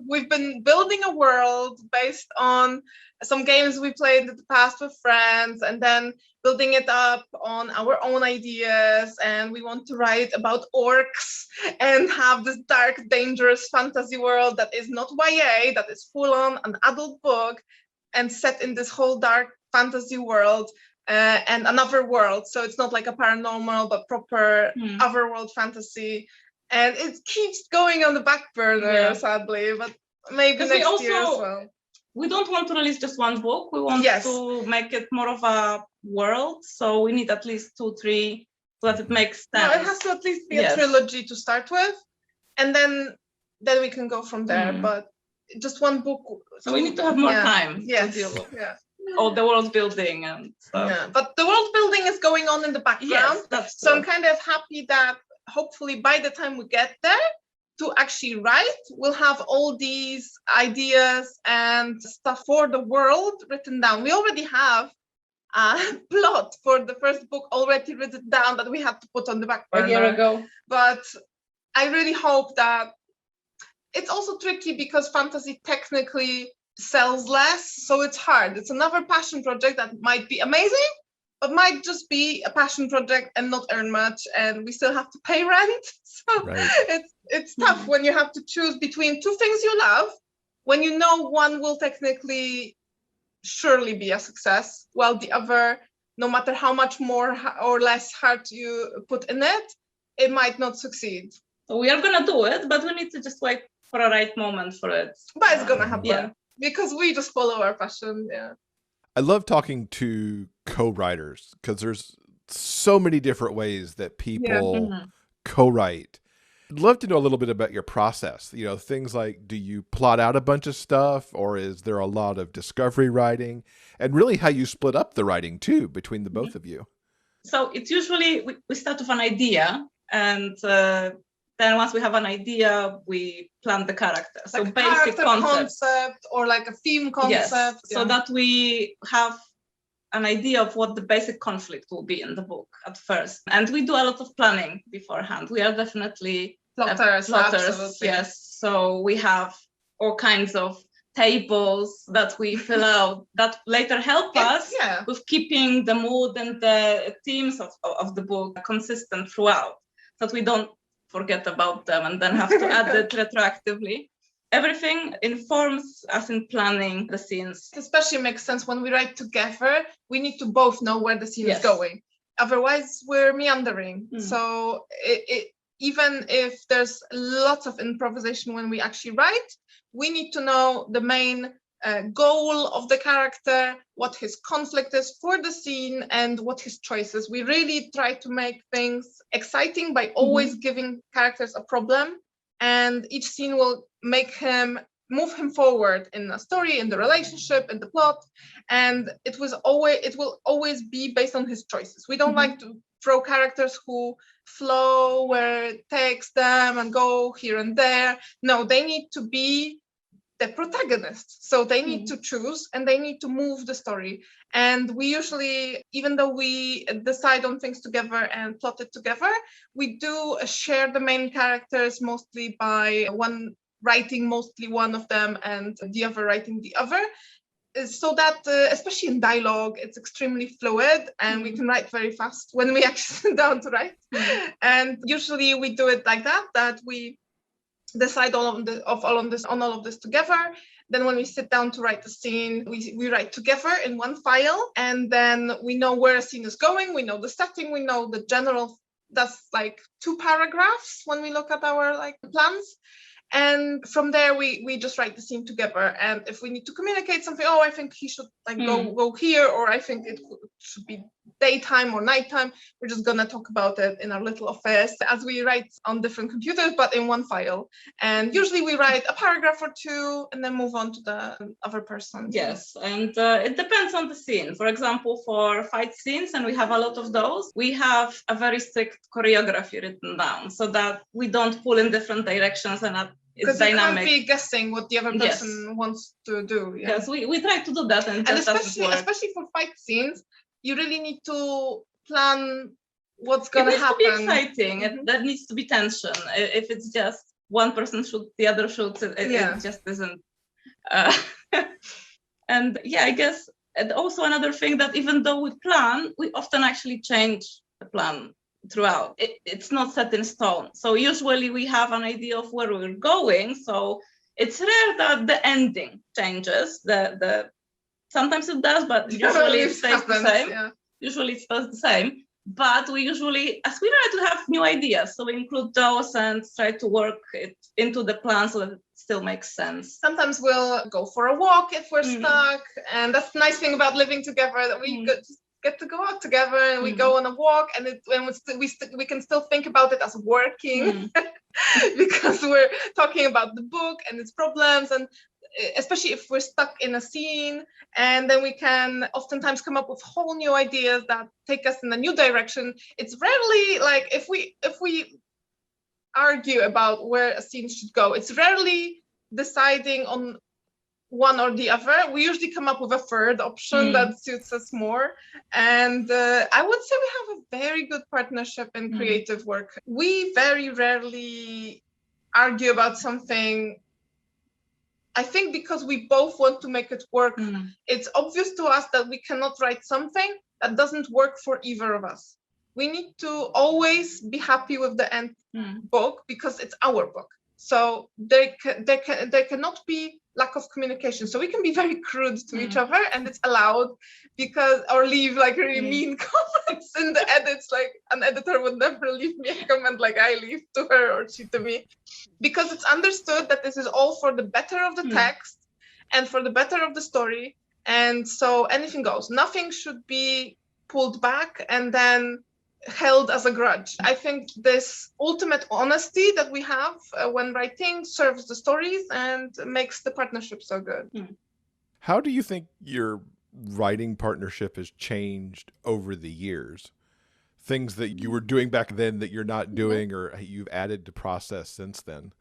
we've been building a world based on some games we played in the past with friends, and then building it up on our own ideas. And we want to write about orcs and have this dark, dangerous fantasy world that is not YA, that is full on an adult book and set in this whole dark fantasy world and another world. So it's not like a paranormal, but proper otherworld fantasy. And it keeps going on the back burner, sadly, but maybe next year as well. we don't want to release just one book. We want to make it more of a world. So we need at least 2, 3 so that it makes sense. No, it has to at least be a trilogy to start with, and then we can go from there. But just one book. So we need to have more time to deal with all the world building and stuff. Yeah, but the world building is going on in the background. Yes, that's true. So I'm kind of happy that hopefully by the time we get there to actually write, we'll have all these ideas and stuff for the world written down. We already have a plot for the first book already written down that we had to put on the back burner a year ago. But I really hope that it's also tricky because fantasy technically sells less, so it's hard. It's another passion project that might be amazing, but might just be a passion project and not earn much, and we still have to pay rent. So it's tough when you have to choose between 2 things you love, when you know one will technically surely be a success, while the other, no matter how much more or less heart you put in it, it might not succeed. So we are gonna do it, but we need to just wait for a right moment for it. But it's gonna happen because we just follow our passion. Yeah. I love talking to co-writers because there's so many different ways that people co-write. I'd love to know a little bit about your process. You know, things like, do you plot out a bunch of stuff, or is there a lot of discovery writing? And really how you split up the writing too between the both of you. So it's usually, we start with an idea, and then once we have an idea, we plan the character. So like basic concept or like a theme concept. Yes, so that we have an idea of what the basic conflict will be in the book at first. And we do a lot of planning beforehand. We are definitely plotters, yes. So we have all kinds of tables that we fill out that later help us with keeping the mood and the themes of the book consistent throughout, so that we don't forget about them and then have to add it retroactively. Everything informs us in planning the scenes. It especially makes sense when we write together. We need to both know where the scene is going. Otherwise, we're meandering. So even if there's lots of improvisation when we actually write, we need to know the main goal of the character, what his conflict is for the scene, and what his choices. We really try to make things exciting by always giving characters a problem, and each scene will move him forward in the story, in the relationship, in the plot, and it will always be based on his choices. We don't like to throw characters who flow where it takes them and go here and there. No, they need to be the protagonist. So they need to choose and they need to move the story. And we usually, even though we decide on things together and plot it together, we do share the main characters mostly by one writing mostly one of them and the other writing the other. So that, especially in dialogue, it's extremely fluid and we can write very fast when we actually sit down to write. And usually we do it like that we decide on all of this together. Then when we sit down to write the scene, we write together in one file, and then we know where a scene is going, we know the setting, we know the general, that's like 2 paragraphs when we look at our like plans. And from there, we just write the scene together. And if we need to communicate something, I think he should like go here, or I think it should be daytime or nighttime, we're just gonna talk about it in our little office as we write on different computers, but in one file. And usually we write a paragraph or 2 and then move on to the other person. Yes, and it depends on the scene. For example, for fight scenes, and we have a lot of those, we have a very strict choreography written down so that we don't pull in different directions and it's dynamic. You can't be guessing what the other person wants to do. Yes, we try to do that, and especially for fight scenes, you really need to plan what's going to happen. It needs to be exciting. There needs to be tension. If it's just one person shoots, the other shoots, it just isn't. And I guess and also another thing that even though we plan, we often actually change the plan throughout. It's not set in stone. So usually we have an idea of where we're going. So it's rare that the ending changes. Sometimes it does, but usually it stays the same. Yeah. Usually it stays the same. But we usually, as we try to have new ideas, so we include those and try to work it into the plan so that still makes sense. Sometimes we'll go for a walk if we're stuck, and that's the nice thing about living together, that we get to go out together, and we go on a walk, and we can still think about it as working because we're talking about the book and its problems, and especially if we're stuck in a scene, and then we can oftentimes come up with whole new ideas that take us in a new direction. It's rarely like if we argue about where a scene should go, it's rarely deciding on one or the other. We usually come up with a third option that suits us more. And I would say we have a very good partnership in creative work. We very rarely argue about something. I think because we both want to make it work, it's obvious to us that we cannot write something that doesn't work for either of us. We need to always be happy with the end book because it's our book. So there cannot be lack of communication. So we can be very crude to each other, and it's allowed, or leave like really mean comments in the edits. Like an editor would never leave me a comment like I leave to her or she to me, because it's understood that this is all for the better of the text and for the better of the story. And so anything goes. Nothing should be pulled back and then held as a grudge. I think this ultimate honesty that we have when writing serves the stories and makes the partnership so good. How do you think your writing partnership has changed over the years? Things that you were doing back then that you're not doing, or you've added to process since then?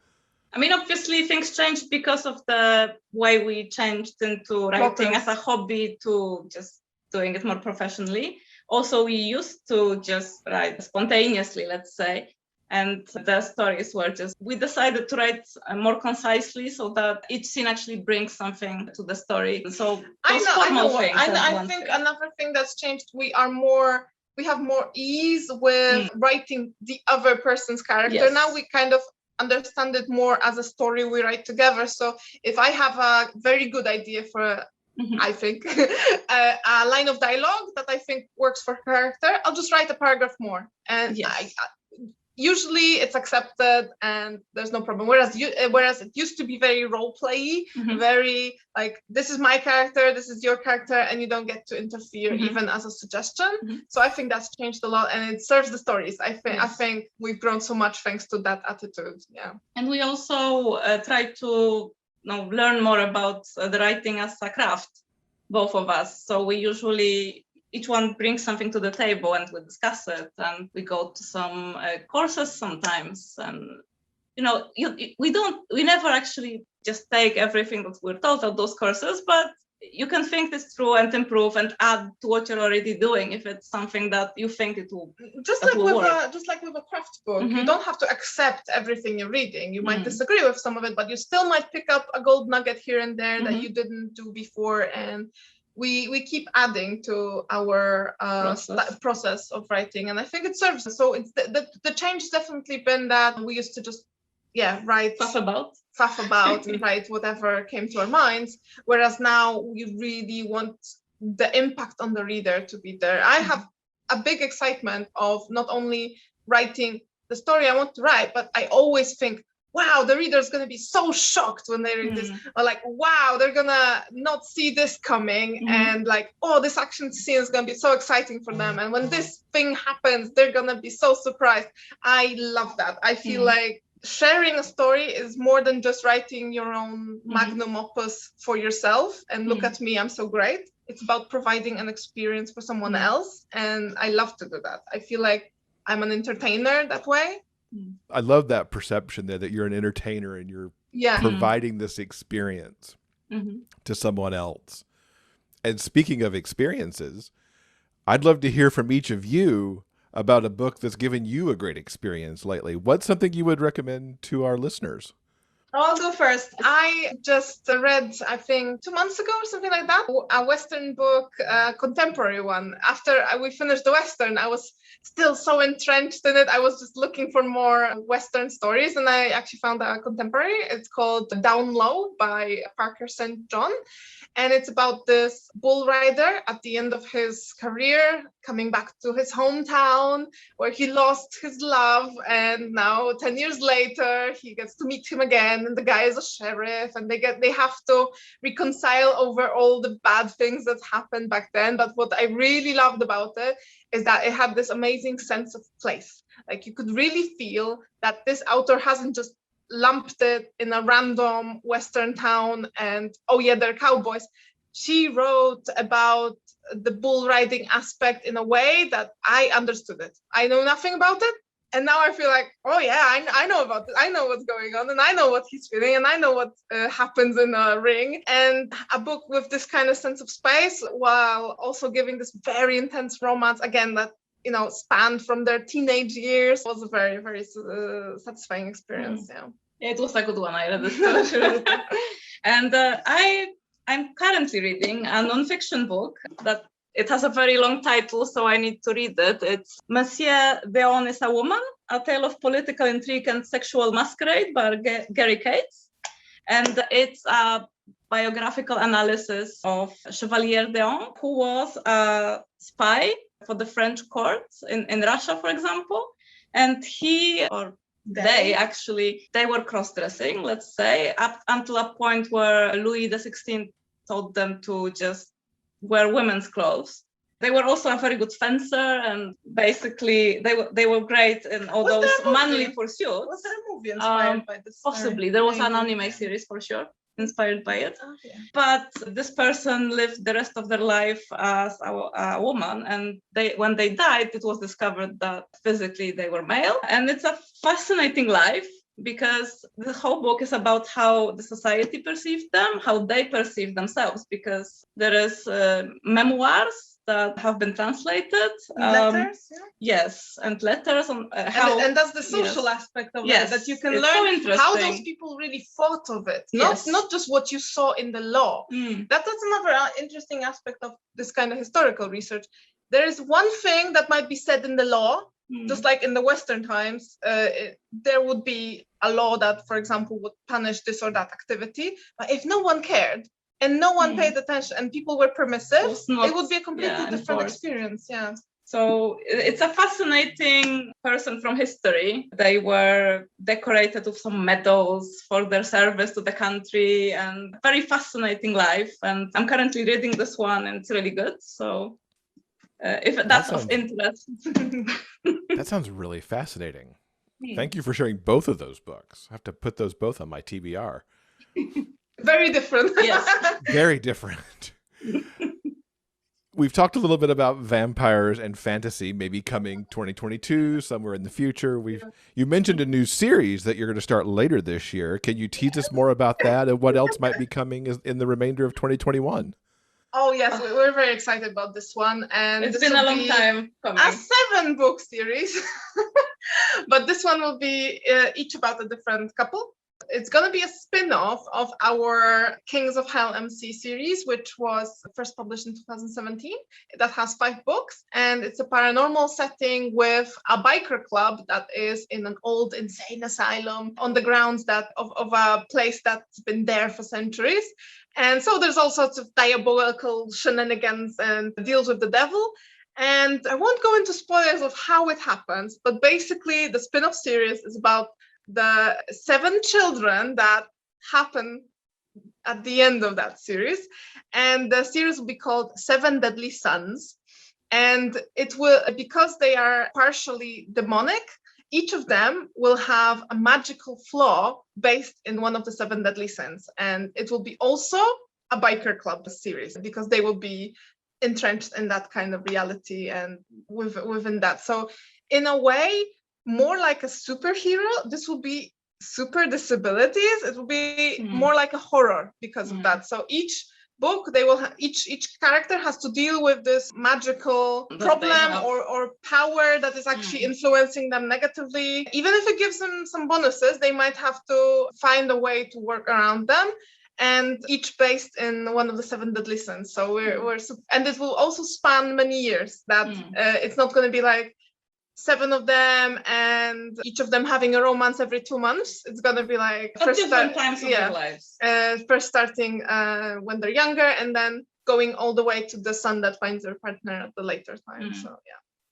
I mean, obviously things changed because of the way we changed into writing as a hobby to just doing it more professionally. Also, we used to just write spontaneously, let's say, and the stories were we decided to write more concisely so that each scene actually brings something to the story. So I think another thing that's changed, we have more ease with writing the other person's character. Yes. Now we kind of understand it more as a story we write together. So if I have a very good idea for I think a line of dialogue that I think works for character, I'll just write a paragraph more, and usually it's accepted and there's no problem. Whereas it used to be very role play, very like, this is my character, this is your character, and you don't get to interfere even as a suggestion. So I think that's changed a lot, and it serves the stories. I think we've grown so much thanks to that attitude. Yeah. And we also try to learn more about the writing as a craft, both of us. So we usually, each one brings something to the table and we discuss it, and we go to some courses sometimes. And we never actually just take everything that we're taught at those courses, but you can think this through and improve and add to what you're already doing if it's something that you think it will just like with a craft book. You don't have to accept everything you're reading. You might disagree with some of it, but you still might pick up a gold nugget here and there that you didn't do before, and we keep adding to our process of writing, and I think it serves. So it's the change has definitely been that we used to just write faff about and write whatever came to our minds, whereas now we really want the impact on the reader to be there. I have a big excitement of not only writing the story I want to write, but I always think, wow, the reader is going to be so shocked when they read this, or like, wow, they're gonna not see this coming, and like, oh, this action scene is going to be so exciting for them, and when this thing happens, they're going to be so surprised. I love that. I feel like sharing a story is more than just writing your own magnum opus for yourself and look at me, I'm so great. It's about providing an experience for someone else, and I love to do that. I feel like I'm an entertainer that way. I love that perception that you're an entertainer and you're providing this experience to someone else. And speaking of experiences, I'd love to hear from each of you about a book that's given you a great experience lately. What's something you would recommend to our listeners? I'll go first. I just read, I think 2 months ago or something like that, a Western book, a contemporary one. After we finished the Western, I was still so entrenched in it. I was just looking for more Western stories, and I actually found a contemporary. It's called Down Low by Parker St. John. And it's about this bull rider at the end of his career coming back to his hometown where he lost his love. And now 10 years later, he gets to meet him again. and then the guy is a sheriff, and they have to reconcile over all the bad things that happened back then. But what I really loved about it is that it had this amazing sense of place. Like you could really feel that this author hasn't just lumped it in a random Western town and, oh yeah, they're cowboys. She wrote about the bull riding aspect in a way that I understood it. I know nothing about it. And now I feel like, oh yeah, I know about it. I know what's going on, and I know what he's feeling, and I know what happens in a ring. And a book with this kind of sense of space, while also giving this very intense romance, again, that spanned from their teenage years, was a very, very satisfying experience. Yeah, it was a good one. I read it too. And I'm currently reading a non-fiction book that it has a very long title, so I need to read it. It's Monsieur Deon is a Woman, A Tale of Political Intrigue and Sexual Masquerade by Gary Cates. And it's a biographical analysis of Chevalier Deon, who was a spy for the French court in Russia, for example. And they were cross-dressing, let's say, up until a point where Louis XVI told them to just wear women's clothes. They were also a very good fencer, and basically they were great in all those manly pursuits. Was there a movie inspired by this? Possibly. There was an anime series for sure inspired by it. Okay. But this person lived the rest of their life as a woman, and when they died, it was discovered that physically they were male. And it's a fascinating life, because the whole book is about how the society perceived them, how they perceive themselves, because there is memoirs that have been translated. Letters? Yeah. Yes, and letters on how... And that's the social aspect of it, that you can learn how those people really thought of it, not just what you saw in the law. That's another interesting aspect of this kind of historical research. There is one thing that might be said in the law, just like in the Western times, there would be a law that, for example, would punish this or that activity. But if no one cared and no one paid attention and people were permissive, it would be a completely different experience. Yeah. So it's a fascinating person from history. They were decorated with some medals for their service to the country, and very fascinating life. And I'm currently reading this one, and it's really good. So if that's of interest. That sounds really fascinating. Thank you for sharing both of those books. I have to put those both on my TBR. Very different. Yes. Very different. We've talked a little bit about vampires and fantasy, maybe coming 2022, somewhere in the future. You mentioned a new series that you're going to start later this year. Can you tease us more about that and what else might be coming in the remainder of 2021? Oh yes, we're very excited about this one, and it's been a long time coming. A 7-book series, but this one will be each about a different couple. It's going to be a spin-off of our Kings of Hell MC series, which was first published in 2017. That has 5 books, and it's a paranormal setting with a biker club that is in an old insane asylum on the grounds of a place that's been there for centuries. And so there's all sorts of diabolical shenanigans and deals with the devil. And I won't go into spoilers of how it happens, but basically the spin-off series is about the 7 children that happen at the end of that series. And the series will be called 7 Deadly Sons. And it will, because they are partially demonic, each of them will have a magical flaw based in one of the 7 deadly sins. And it will be also a biker club series, because they will be entrenched in that kind of reality and within that. So in a way, more like a superhero, this will be super disabilities. It will be more like a horror because of that. So each book, they will each character has to deal with this magical problem or power that is actually influencing them negatively. Even if it gives them some bonuses, they might have to find a way to work around them, and each based in one of the 7 deadly sins. So and it will also span many years. That it's not going to be like 7 of them and each of them having a romance every 2 months. It's gonna be like different times of their lives. First starting when they're younger, and then going all the way to the son that finds their partner at the later time. So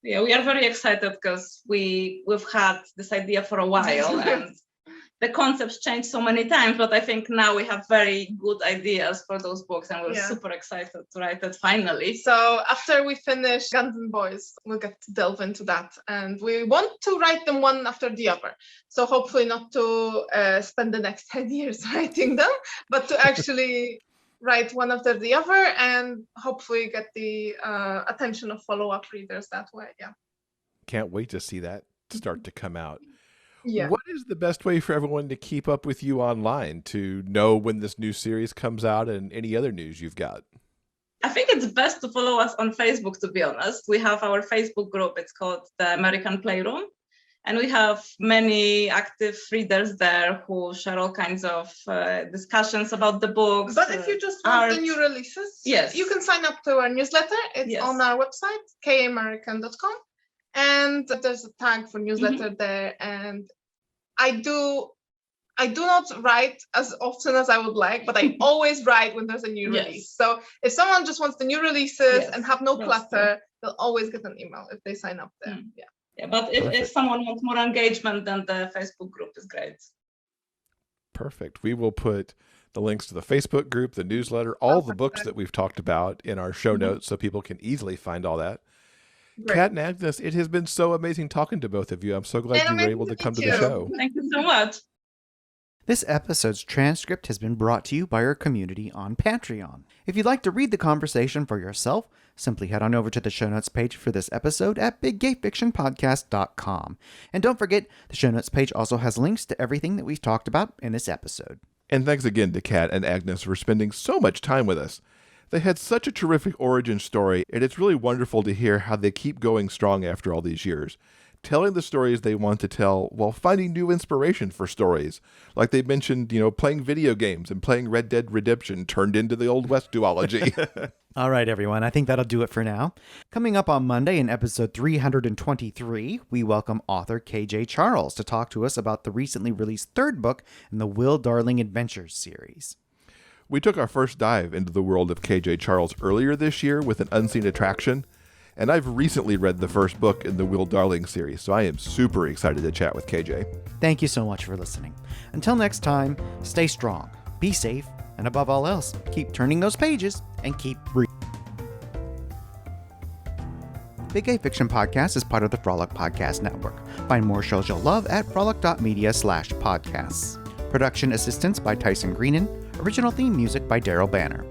yeah, we are very excited because we've had this idea for a while, and the concepts changed so many times, but I think now we have very good ideas for those books, and we're super excited to write it finally. So after we finish Guns and Boys, we'll get to delve into that, and we want to write them one after the other. So hopefully not to spend the next 10 years writing them, but to actually write one after the other, and hopefully get the attention of follow-up readers that way. Yeah. Can't wait to see that start to come out. Yeah. What is the best way for everyone to keep up with you online, to know when this new series comes out and any other news you've got? I think it's best to follow us on Facebook, to be honest. We have our Facebook group. It's called the Merikan Playroom. And we have many active readers there who share all kinds of discussions about the books. But if you just want the new releases, you can sign up to our newsletter. It's on our website, kamerikan.com. And there's a tag for newsletter there. And I do not write as often as I would like, but I always write when there's a new release. So if someone just wants the new releases and have no clutter, they'll always get an email if they sign up there. Yeah, but if someone wants more engagement, then the Facebook group is great. Perfect. We will put the links to the Facebook group, the newsletter, all the books that we've talked about in our show notes so people can easily find all that. Great. Kat and Agnes, it has been so amazing talking to both of you. I'm so glad you were able to come to the show. Thank you so much. This episode's transcript has been brought to you by our community on Patreon. If you'd like to read the conversation for yourself, simply head on over to the show notes page for this episode at biggayfictionpodcast.com. And don't forget, the show notes page also has links to everything that we've talked about in this episode. And thanks again to Kat and Agnes for spending so much time with us. They had such a terrific origin story, and it's really wonderful to hear how they keep going strong after all these years, telling the stories they want to tell while finding new inspiration for stories. Like they mentioned, playing video games and playing Red Dead Redemption turned into the Old West duology. All right, everyone. I think that'll do it for now. Coming up on Monday in episode 323, we welcome author KJ Charles to talk to us about the recently released third book in the Will Darling Adventures series. We took our first dive into the world of KJ Charles earlier this year with An Unseen Attraction, and I've recently read the first book in the Will Darling series, so I am super excited to chat with KJ. Thank you so much for listening. Until next time, stay strong, be safe, and above all else, keep turning those pages and keep reading. Big Gay Fiction Podcast is part of the Frolic Podcast Network. Find more shows you'll love at frolic.media/podcasts. Production assistance by Tyson Greenan. Original theme music by Daryl Banner.